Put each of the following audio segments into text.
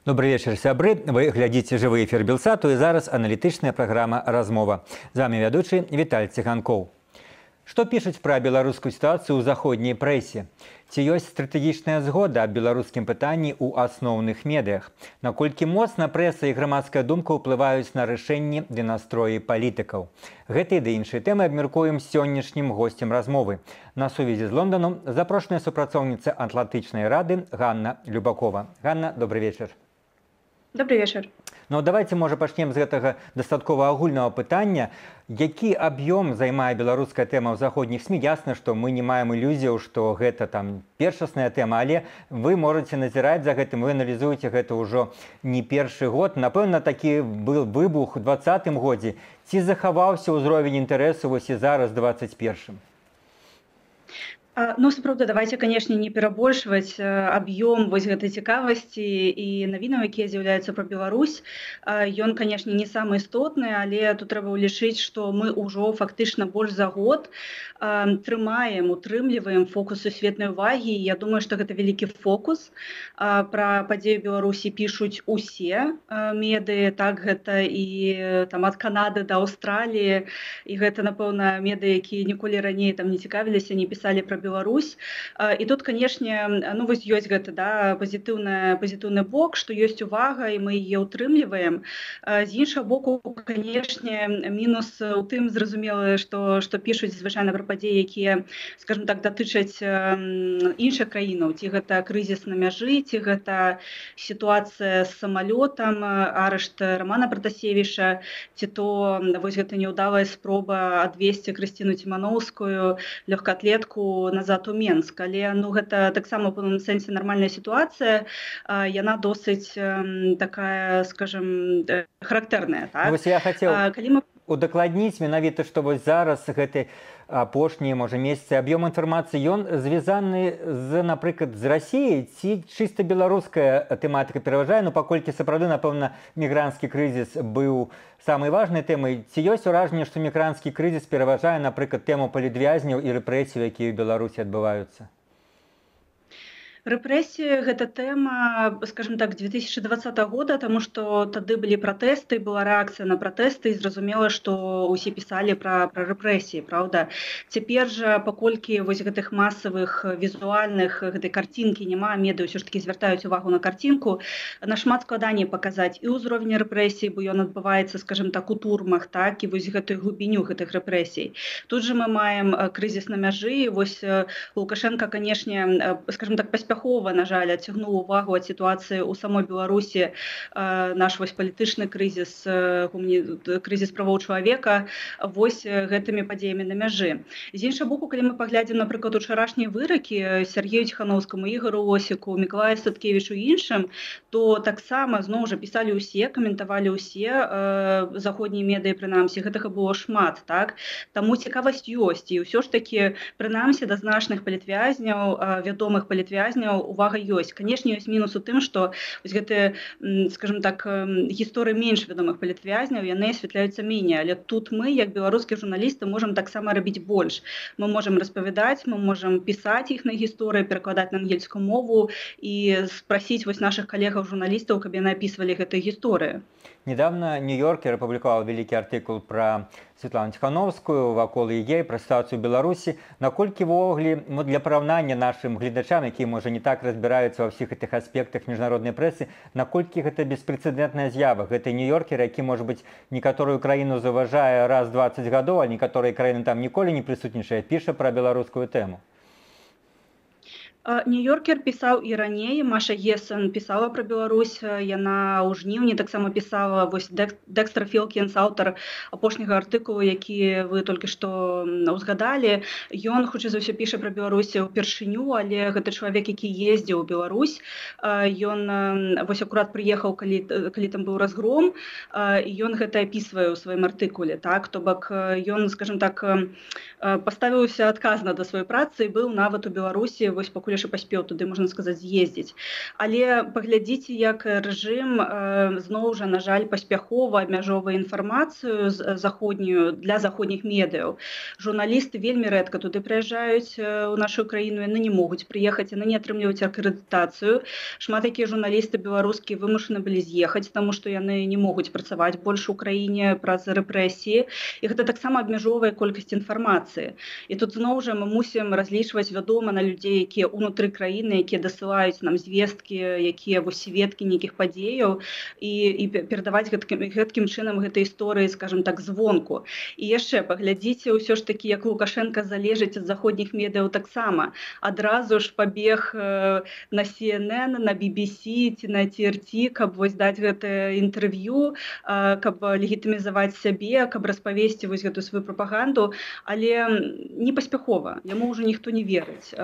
Добрый вечер, сябры. Вы глядите жывы эфир Белсату, и зараз аналітычная праграма «Размова». З вами вядучы Віталь Ціганкоў. Што пішуць пра беларускую сітуацыю ў заходняй прэсе? Ці ёсць стратэгічная згода аб беларускім пытанні ў асноўных медыях? Наколькі моцна прэса і грамадская думка ўплываюць на рашэнні ды настроі палітыкаў? Гэтыя ды іншыя тэмы абмяркуем з сённяшнім госцем размовы. На сувязі з Лонданом запрошаная супрацоўніца Атлантычнай рады Ганна Любакова. Ганна, добрый вечер. Добрый вечер. Ну, давайте, можа, пачнем з гэтага дастаткова агульнага пытання. Які аб'ём займае беларуская тэма ў заходніх СМІ? Ясна, што мы не маем ілюзіяў, што гэта там першасная тэма, але вы можаце назіраць за гэтым, вы аналізуеце гэта ўжо не першы год. Напэўна, такі был выбух у 2020 годзе. Ці захаваўся ўзровень інтарэсу вось і зараз 21-м? Ну, сапраўды, давайте, конечно, не перабольшваць аб'ём вось гэтай цікавасці і навінаў, якія з'яўляюцца пра Беларусь. Ён, конечно, не самы істотны, але тут трэба ўлічыць, што мы ўжо фактычна больш за год утрымліваем фокус сусветнай увагі. Я думаю, што гэта вялікі фокус. Пра падзею Беларусі пішуць усе медыі, так, гэта і там ад Канады да Аўстраліі, і гэта, напэўна, медыі, якія ніколі раней там не цікавіліся, не пісалі пра Беларусь. І тут, канешне, ну вось ёсць гэта, да, пазітыўны бок, што ёсць увага, і мы яе ўтрымліваем. З іншага боку, канешне, мінус у тым, зразумела, што пішуць звычайна пра падзеі, якія, скажем так, датычаць іншых краінаў, ці гэта крызіс на мяжы, ці гэта сітуацыя з самалётам, арышт Романа Пратасевіча, ці то вось гэта няўдалая спроба адвесці Крысціну Ціманоўскую, лёгкаатлетку, назад у Менск. Але ну, гэта таксама ў пэўным сэнсе нармальная сітуацыя, яна досыць такая, скажем, характэрная. Так? Вось я хацеў удакладніць менавіта, што вось зараз гэты апошнія, можа, месяцы аб'ём інфармацыі, ён звязаны з, напрыклад, з Расіяй, ці чыста беларуская тэматыка пераважае, ну паколькі сапраўды, напэўна, мігранцкі крызіс быў самай важнай тэмай. Ці ёсць уражанне, што мігранцкі крызіс пераважае, напрыклад, тэму палітвязняў і рэпрэсій, якія ў Беларусі адбываюцца? Рэпрэсіі – гэта тэма, скажем так, 2020 года, таму што тады былі пратэсты, была рэакцыя на пратэсты, і зразумела, што ўсе пісалі пра рэпрэсіі, праўда? Цяпер жа, паколькі вось гэтых масавых візуальных гэтай карцінкі няма, медыі ўсё ж такі звяртаюць увагу на карцінку, нашмат складаней паказаць і ўзровень рэпрэсій, бо ён адбываецца, скажем так, у турмах, так, і вось гэтую глыбіню гэтых рэпрэсій. Тут жа мы маем крызіс на мяжы, вось Лукашенко, канешне, скажем так, паспяхова, на жаль, адцягнуў увагу ад сітуацыі ў самой Беларусі, наш вось палітычны крызіс, крызіс правоў чалавека вось гэтымі падзеямі на мяжы. З іншага боку, калі мы паглядзім, напрыклад, учарашнія выракі Сергею Ціханаўскаму, Ігору Осіку, Мікалаю Статкевічу і іншым, то таксама зноў жа пісалі ўсе, каментавалі ўсе заходнія медыі, прынамсі, гэтага было шмат, так? Таму цікавасць ёсць, і ўсё ж такі, прынамсі, да значных палітвязняў, вядомых палітвязняў, увага ёсць. Канешне, ёсць мінус у тым, што вось гэтыя, скажем так, гісторыі менш вядомых палітвязняў, яны асвятляюцца меней, але тут мы, як беларускія журналісты, можам таксама рабіць больш. Мы можам распавядаць, мы можам пісаць іхныя гісторыі, перакладаць на ангельскую мову і спрасіць вось нашых калегаў-журналістаў, каб яны апісвалі гэтыя гісторыі. Недавно Нью-Йоркер апублікаваў вялікі артыкул пра Святлану Ціхановскую, вакол яе, пра сітуацыю ў Беларусі. Наколькі ввогуле, для параўнання нашым гледачам, якія, можа, не так разбіраюцца ва ўсіх гэтых аспектах міжнароднай прэсы, наколькі гэта беспрэцэдэнтная з'ява? Гэта Нью-Йоркер, які, можа быць, некаторую краіну заўважае раз 20 гадоў, а некаторыя краіны там ніколі не прысутнічае, піша пра беларускую тэму. Нью-Йоркер пісаў і раней, Маша Гесен пісала пра Беларусь, яна ў жніўні таксама пісала, вось Дэкстер Філкінс, аўтар апошняга артыкулу, які вы толькі што ўзгадалі. Ён, хутчэй за ўсё, піша пра Беларусь упершыню, але гэта чалавек, які ездзіў у Беларусь. Ён вось акурат прыехаў, калі там быў разгром, і ён гэта апісвае ў сваім артыкуле, так? То бок ён, скажем так, паставіўся адказна да сваёй працы і быў нават у Беларусі, вось пакуль пакуль яшчэ паспеў туды, можна сказаць, з'ездзіць. Але паглядзіце, як рэжым зноў жа, на жаль, паспяхова абмяжоўвае інфармацыю заходнюю для заходніх медыяў. Журналісты вельмі рэдка туды прыязджаюць у нашу краіну, яны не могуць прыехаць, яны не атрымліваюць акрэдытацыю. Шмат якія журналісты беларускія вымушаны былі з'ехаць, таму што яны не могуць працаваць больш у краіне праз рэпрэсіі. І гэта таксама абмяжоўвае колькасць інфармацыі. І тут зноў жа мы мусім разлічваць, вядома, на людзей, якія ўнутры краіны, якія дасылаюць нам звесткі, якія сведкі нейкіх падзеяў і перадаваць гэткім чынам гэтай історыі, скажем так, звонку. І яшчэ паглядзіце ўсё ж такі, як Лукашенко залежыць ад заходніх медыяў таксама. Адразу ж пабег на CNN, на BBC ці на TRT, каб вось даць гэтае інтэрв'ю, каб легітымізаваць сябе, каб распавесці вось гэтую сваю прапаганду, але не паспяхова, яму ўжо ніхто не верыць.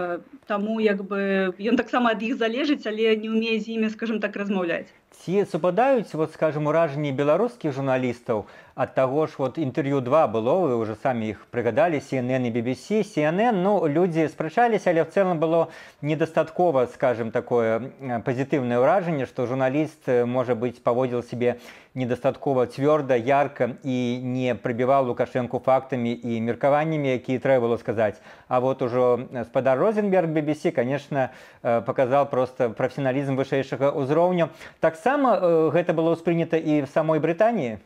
Таму як бы ён таксама ад іх залежыць, але не ўмее з імі, скажем так, размаўляць. Ці супадаюць, вот, скажем, уражанні беларускіх журналістаў ад таго ж вот інтэрв'ю 2 было, вы уже самі іх прыгадалі, CNN і BBC. CNN, ну, людзі спрачаліся, але в цэлым было недастаткова, скажем, такое пазітыўнае ўражанне, што журналіст, можа быць, паводзіў сябе недастаткова цвёрда, ярка і не прыбіваў Лукашэнку фактамі і меркаваннямі, якія трэба было сказаць. А вот ужо спадар Розенберг BBC, конечно, показал просто прафесіяналізм вышэйшага ўзроўню. Таксама гэта было ўспрынята і в самой Брытаніі?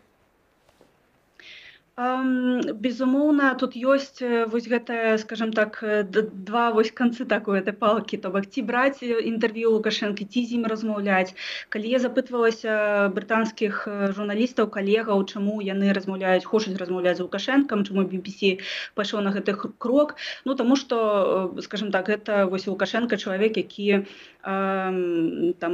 Безумоўна, тут ёсць вось гэтая, скажем так, два вось канцы такой этой палкі, то бок ці браць інтэрв'ю Лукашэнкі, ці з ім размаўляць. Калі я запытвалася брытанскіх журналістаў, калегаў, чаму яны размаўляюць, хочуць размаўляць з Лукашэнкам, чаму BBC пайшоў на гэты крок, ну таму што, скажем так, гэта вось Лукашенко чалавек, які там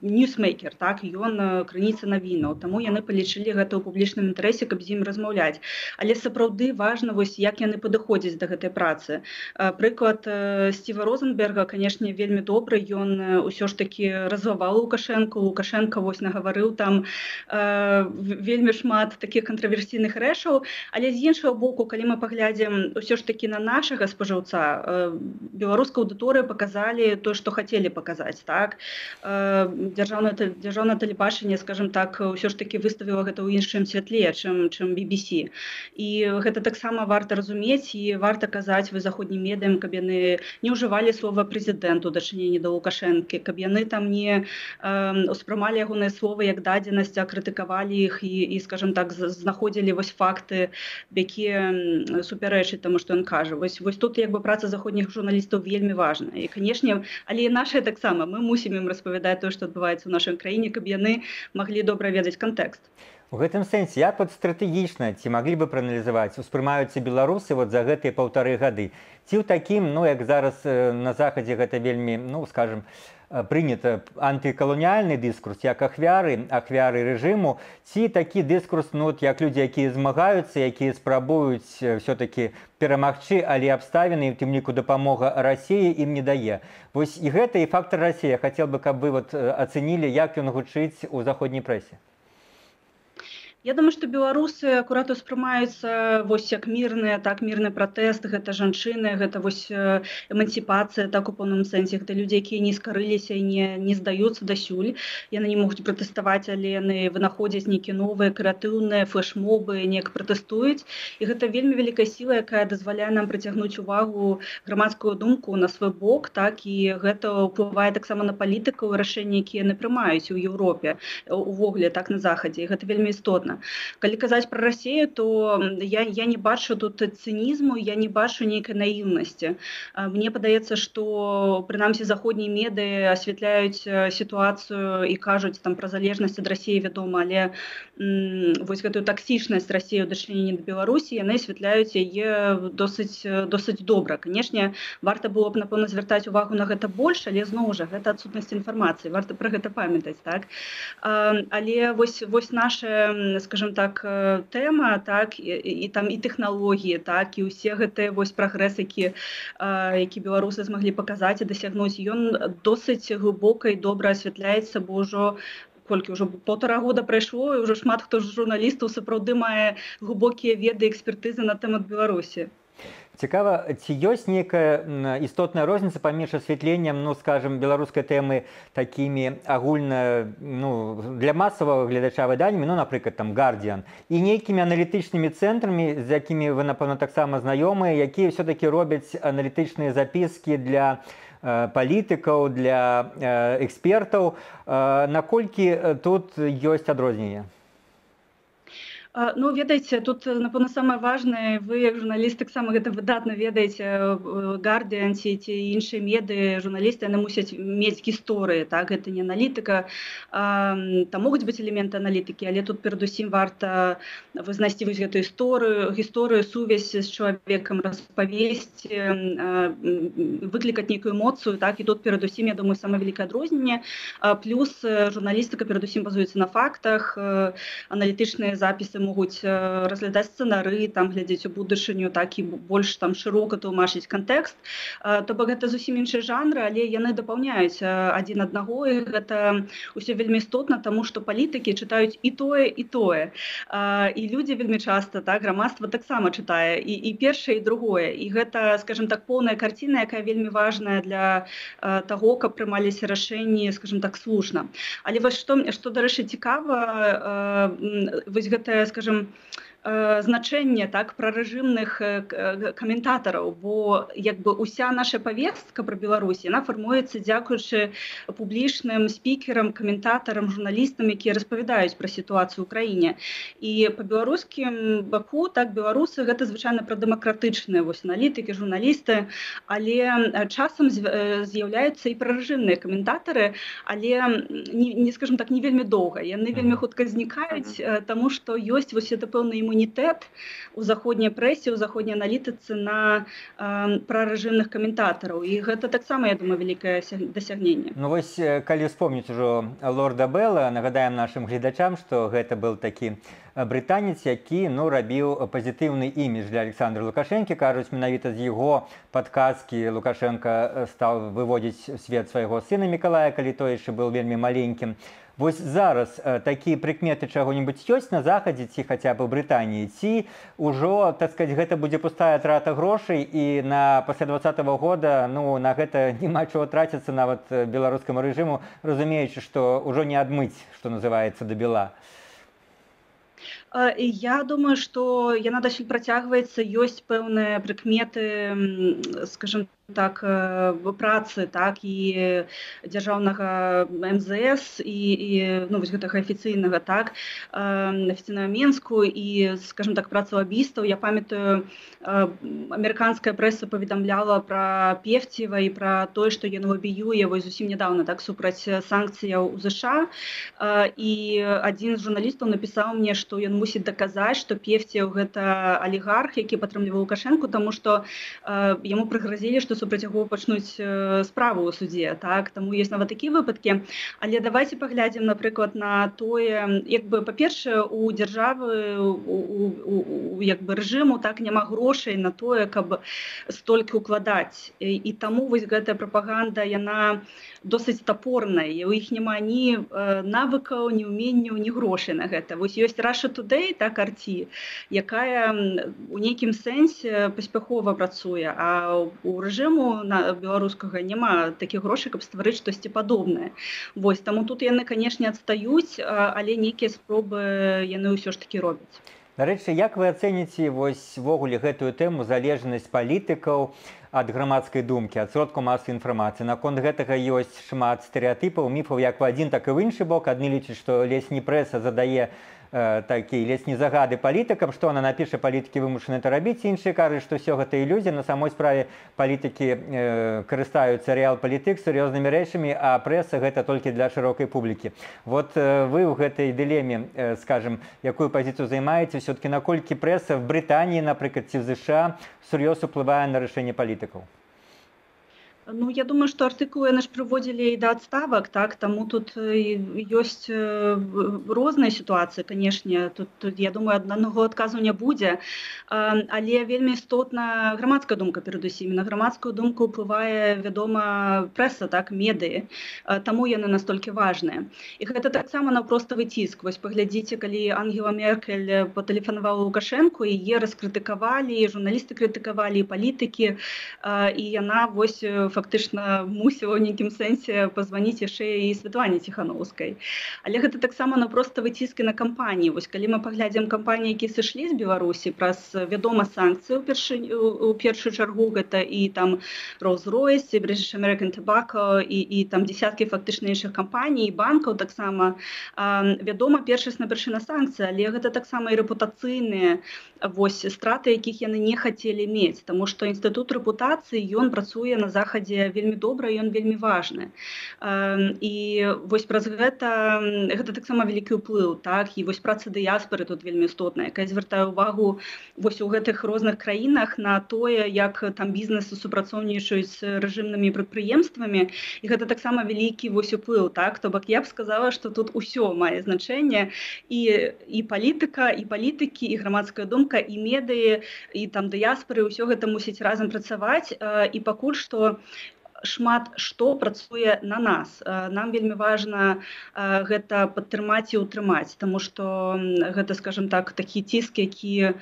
ньюсмейкер, так, ён крыніца навінаў, таму яны палічылі гэта ў публічным інтарэсе, каб з ім размаўляць. Але сапраўды важна, вось, як яны падыходзяць да гэтай працы. Прыклад Стіва Розенберга, канешне, вельмі добры, ён усё ж такі разваваў Лукашэнку. Лукашенко вось нагаварыў там вельмі шмат такіх кантраверсійных рэчаў, але з іншага боку, калі мы паглядзім усё ж такі на нашага спажыўца, беларуская аўдыторыя паказалі тое, што хацелі паказаць, так? Дзяржаўнае тэлебачанне, скажем так, усё ж такі выставіла гэта ў іншым святле, чым BBC. І гэта таксама варта разумець і варта казаць вы заходнім медыям, каб яны не ўжывалі слова прэзідэнт у дачыненні да Лукашэнкі, каб яны там не ўспрымалі ягоныя словы як дадзенасць, а крытыкавалі іх і, скажем так, знаходзілі вось факты, якія супярэчаць таму, што ён кажа. Вось тут як бы праца заходніх журналістаў вельмі важна. І, канешне, але і нашая таксама, мы мусім ім распавядаць тое, што адбываецца ў нашай краіне, каб яны маглі добра ведаць кантэкст. У гэтым сэнсе, як вот стратэгічна, ці маглі бы прааналізаваць, успрымаюцца беларусы вот за гэтыя 1,5 гады? Ці ў такім, ну, як зараз на Захадзе гэта вельмі, ну, скажем, прынята антыкаланіяльны дыскурс, як ахвяры рэжыму, ці такі дыскурс, ну, як людзі, якія змагаюцца, якія спрабуюць все-таки перамагчы, але абставіны, тым ліку дапамога Расіі ім не дае. Вось і гэта, і фактор Расіі. Хацеў бы, каб вы вот ацэнілі, як ён гучыць у заходняй прэсе. Я думаю, што беларусы акурат успрымаюцца вось як мірныя, так, мірны пратэст, гэта жанчыны, гэта вось эмансіпацыя, так, у поўным сэнсе, гэта людзі, якія не скарыліся і не здаюцца дасюль. Яны не могуць пратэставаць, але яны вынаходзяць нейкія новыя, крэатыўныя флэшмобы, неяк пратэстуюць. І гэта вельмі вялікая сіла, якая дазваляе нам прыцягнуць увагу, грамадскую думку на свой бок, так, і гэта ўплывае таксама на палітыкаў і рашэнні, якія яны прымаюць у Еўропе, увогуле, так, на Захадзе. І гэта вельмі істотна. Калі казаць пра Расію, то я не бачу тут цынізму, я не бачу нейкай наіўнасці. Мне падаецца, што прынамсі заходнія медыі асвятляюць сітуацыю і кажуць там пра залежнасць ад Расіі, вядома, але вось гэтую таксічнасць Расіі ў дачыненні да Беларусі яны асвятляюць яе досыць добра. Канешне, варта было б, напэўна, звяртаць увагу на гэта больш, але зноў жа гэта адсутнасць інфармацыі, варта пра гэта памятаць, так? Але вось наша, скажем так, тэма, так, і там і тэхналогіі, так, і ўсе гэтыя вось прагрэс, які беларусы змаглі паказаць і дасягнуць, ён досыць глыбока і добра асвятляецца, бо ўжо колькі ўжо 1,5 года прайшло, і ўжо шмат хто з журналістаў сапраўды мае глыбокія веды, экспертызы на тэмат Беларусі. Цікава, ці ёсць нейкая істотная розніца паміж асвятленнем, ну, скажем, беларускай тэмы такімі агульна, ну, для масавага гледача выданнямі, ну, напрыклад, там, Guardian, і нейкімі аналітычнымі цэнтрамі, з якімі вы, напэўна, таксама знаёмыя, якія ўсё-такі робяць аналітычныя запіскі для палітыкаў, для экспертаў. Наколькі тут ёсць адрозненне? Ну, ведаеце, тут, напэўна, самае важнае, вы, як журналіст, таксама гэта выдатна ведаеце, Guardian ці іншыя медыі, журналісты, яны мусяць мець гісторыі, так, гэта не аналітыка. Там могуць быць элементы аналітыкі, але тут перадусім варта знайсці вось гэту гісторыю, сувязь з чалавекам, распавесці, выклікаць нейкую эмоцыю, так, і тут перадусім, я думаю, самае вялікае адрозненне. Плюс журналістыка перадусім базуецца на фактах, аналітычныя запісы могуць разглядаць сцэнары, там глядзець у будучыню, так і больш там шырока тлумачыць кантэкст. То бок гэта зусім іншыя жанры, але яны дапаўняюць адзін аднаго, і гэта ўсё вельмі істотна, таму што палітыкі чытаюць і тое, і тое. І людзі вельмі часта, так, грамадства таксама чытае і першае, і другое. І гэта, скажем так, поўная карціна, якая вельмі важная для таго, каб прымаліся рашэнні, скажем так, слушна. Але вось што, дарэчы, цікава, вось гэтае, скажем, значэнне, так, прарэжымных каментатараў, бо як бы уся наша павестка пра Беларусь, яна фармуецца дзякуючы публічным спікерам, каментатарам, журналістам, якія распавядаюць пра сітуацыю ў краіне. І па беларускім баку, так, беларусы гэта звычайна прадэмакратычныя вось аналітыкі, журналісты, але часам з'яўляюцца і прарэжымныя каментатары, але не, скажем так, не вельмі доўга. Яны вельмі хутка знікаюць, таму што ёсць вось гэта пэўны імунітэт у заходняй прэсе, у заходняй аналітыцы на прарэжымных каментатараў. І гэта таксама, я думаю, вялікае дасягненне. Ну вось, калі вспомніць ужо лорда Белла, нагадаем нашым гледачам, што гэта быў такі брытанец, які, ну, рабіў пазітыўны імідж для Александра Лукашэнкі. Кажуць, менавіта з яго падказкі Лукашенка стаў выводзіць у свет свайго сына Мікалая, калі той яшчэ быў вельмі маленькім. Вось зараз такія прыкметы чаго-небудзь ёсць на захадзе ці хаця б у Брытаніі, ці ўжо, так сказаць, гэта будзе пустая трата грошай і пасля 2020 года, ну, на гэта няма чаго траціцца нават беларускаму рэжыму, разумеючы, што ўжо не адмыць, што называецца, да бела? Я думаю, што яна дасюль працягваецца, ёсць пэўныя прыкметы, скажем так, працы, так, і дзяржаўнага МЗС, і ну, вось гэтага афіцыйнага, так, афіцыйнага Менску, і, скажем так, працы лабістаў. Я памятаю, амерыканская прэса паведамляла пра Певціва і пра тое, што ён лабіюе вось зусім нядаўна, так, супраць санкцыяў у ЗША. І адзін з журналістаў напісаў мне, што ён мусіць даказаць, што Певціў гэта алігарх, які падтрымліваў Лукашэнку, таму што яму прыгразілі, што супраць яго пачнуць справу ў судзе, так, таму ёсць нават такія выпадкі. Але давайце паглядзім, напрыклад, на тое, як бы, па-першае, у дзяржавы, у як бы рэжыму, так, няма грошай на тое, каб столькі ўкладаць. І таму вось гэтая прапаганда, яна досыць тапорная, і ў іх няма ні навыкаў, ні ўменняў, ні грошай на гэта. Вось ёсць Russia Today, так, RT, якая у нейкім сэнсе паспяхова працуе, а у рэжыму беларускага няма такіх грошай, каб стварыць штосьці падобнае. Вось, таму тут яны, канешне, адстаюць, але нейкія спробы яны ўсё ж такі робяць. Дарэчы, як вы ацэніце вось ввогуле гэтую тэму залежнасць палітыкаў ад грамадскай думкі, ад сродкаў масавай інфармацыі? Наконт гэтага ёсць шмат стэрэатыпаў, міфаў як у адзін, так і ў іншы бок. Адны лічаць, што ледзь не прэса задае такія ледзь не загады палітыкам, што она напіша, палітыкі вымушаны это рабіць. Іншыя кажуць, што ўсё гэта ілюзія. На самой справе палітыкі карыстаюцца рэал-палітык сур'ёзнымі рэчамі, а прэса гэта толькі для шырокай публікі. Вот вы ў гэтай дылеме, скажем, якую пазіцыю займаеце? Все-таки наколькі прэса в Брытаніі, напрыклад, ці в ЗША сур'ёз уплывае на рашэнне палітыкаў? Ну, я думаю, што артыкулы яны ж прыводзілі і да адставак, так, таму тут ёсць розныя сітуацыі, канешне, тут я думаю, аднаго адказу не будзе, але вельмі істотна грамадская думка перадусім. На грамадскую думку ўплывае, вядома, прэса, так, медыі, таму яны настолькі важныя. І гэта таксама наўпроставы ціск. Вось паглядзіце, калі Ангела Меркель патэлефанавала Лукашэнку, яе раскрытыкавалі, журналісты крытыкавалі, і палітыкі, і яна вось фактычна мусіла ў нейкім сэнсе пазваніць яшчэ і Святлане Ціхановскай. Але гэта таксама наўпроставы ціск на кампаніі. Вось калі мы паглядзім кампаніі, якія сышлі з Беларусі праз, вядома, санкцыі у першую чаргу, гэта і там Rolls-Royce, і British American Tobacco, і там дзесяткі фактычна іншых кампаній, і банкаў таксама. Вядома, першасна прычына санкцый, але гэта таксама і рэпутацыйныя вось страты, якіх яны не хацелі мець, таму што інстытут рэпутацыі, ён працуе на захадзе вельмі добра, ён вельмі важны. І вось праз гэта таксама вялікі ўплыў, так, і вось праца дыяспары тут вельмі істотная, якая звяртае ўвагу вось у гэтых розных краінах на тое, як там бізнесы супрацоўнічаюць з рэжымнымі прадпрыемствамі, і гэта таксама вялікі вось уплыў, так, то бок я б сказала, што тут усё мае значэнне, і палітыка, і палітыкі, і грамадская думка, і медыі, і там дыяспары, ўсё гэта мусіць разам працаваць, і пакуль што шмат што працуе на нас. Нам вельмі важна гэта падтрымаць і ўтрымаць, таму што гэта, скажем так, такі ціск, які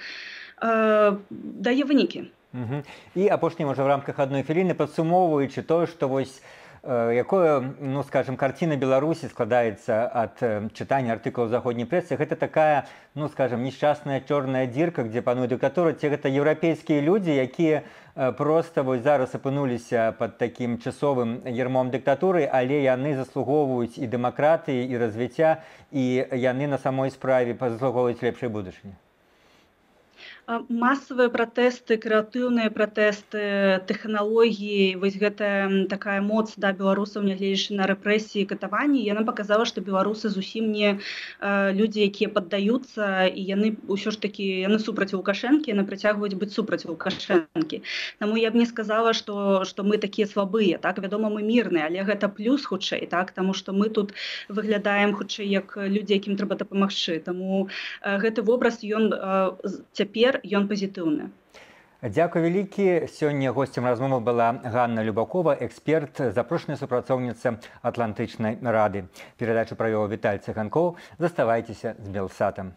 дае вынікі. І апошні, можа, в рамках адной хвіліны, падсумоўваючы тое, што вось якое, ну, скажем, карціна Беларусі складаецца ад чытання артыкулаў заходняй прэсы, гэта такая, ну, скажем, несчастная чорная дзірка, дзе пануе дыктатура, ці гэта еўрапейскія людзі, якія проста вось зараз апынуліся пад такім часовым ярмом дыктатуры, але яны заслугоўваюць і дэмакратыі, і развіцця, і яны на самой справе заслугоўваюць лепшай будучыні. Масавыя пратэсты, крэатыўныя пратэсты, тэхналогіі, вось гэтая такая моц да беларусаў, нягледзячы на рэпрэсіі і катаванні, яна паказала, што беларусы зусім не людзі, якія паддаюцца, і яны ўсё ж такі, яны супраць Лукашэнкі, яны працягваюць быць супраць Лукашэнкі. Таму я б не сказала, што мы такія слабыя, так, вядома, мы мірныя, але гэта плюс хутчэй, так, таму што мы тут выглядаем хутчэй як людзі, якім трэба дапамагчы. Таму гэты вобраз, ён цяпер ён пазітыўны. Дзякуй вялікі. Сёння госцем размовы была Ганна Любакова, эксперт, запрошаная супрацоўніца Атлантычнай рады. Перадачу правёў Віталь Ціханкоў. Заставайцеся з Белсатам.